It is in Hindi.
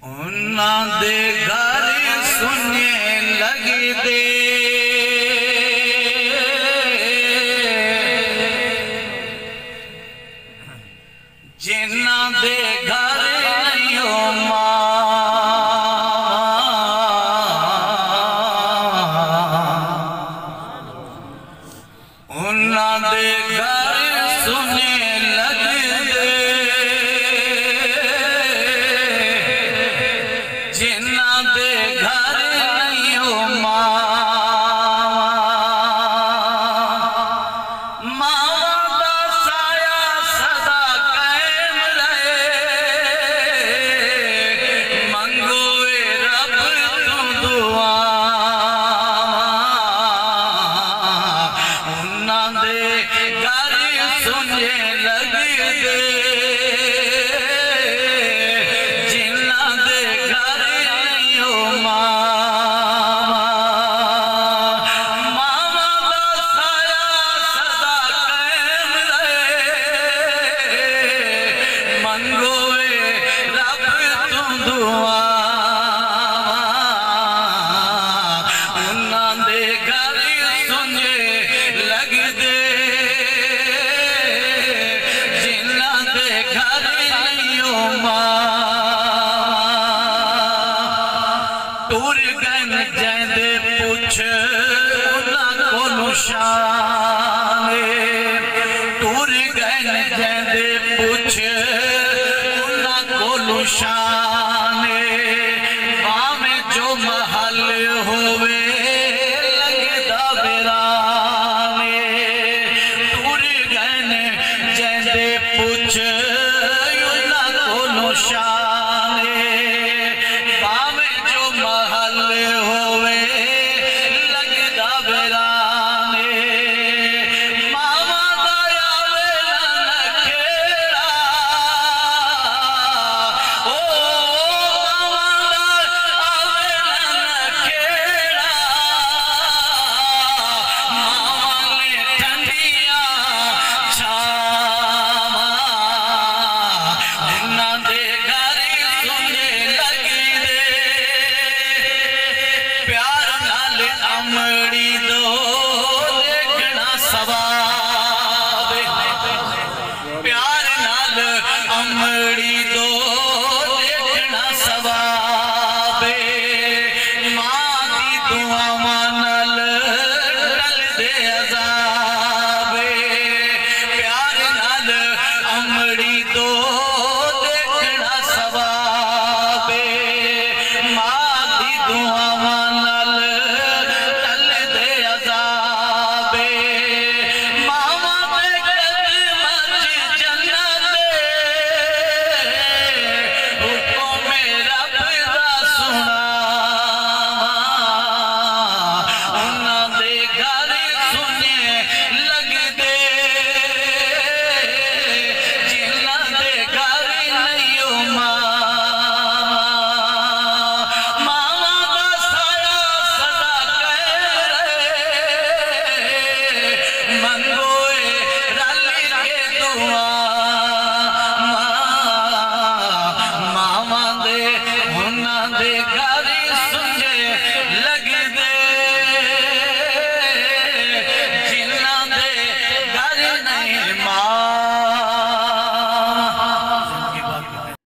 उन्हां दे घर सुने लगदे जिन्हां दे घर नहीं उन्हां दे घर सुने लगदे जिन्हां दे घर नहीं मावा दा साया सदा कायम रहे मंगो रब तू दुआ उन्हां दे घर सुने लगदे जिन्हां दे घर नहीं मावा दा साया सदा कायम रहे मंगो रब तू दुआ उन्हां दे घर सुने लगदे जिन्हां दे घर नहीं टुर गन जैंदे पुछ उन्हां कोलों शान टुर गन जैंदे पुछ उन्हां कोलों शान भावें जो महल होवे लगदा वीरान टुर गन जैंदे पुछ उन्हां कोलों शान भावें जो महल होवे लगदा वीरान मावा दा आवे ना नखेड़ा ओ मावा दा आवे ना नखेड़ा मावा ने ठंडियां छावां उन्हां दे घर सुने लगदे प्यार नाल अमड़ी दो देखना सवाब प्यार नाल अमड़ी दो देखना सवाब मां दी दुआवां नाल टलदे अज़ाब प्यार नाल अमड़ी दो देखना सवाब मां दी दुआ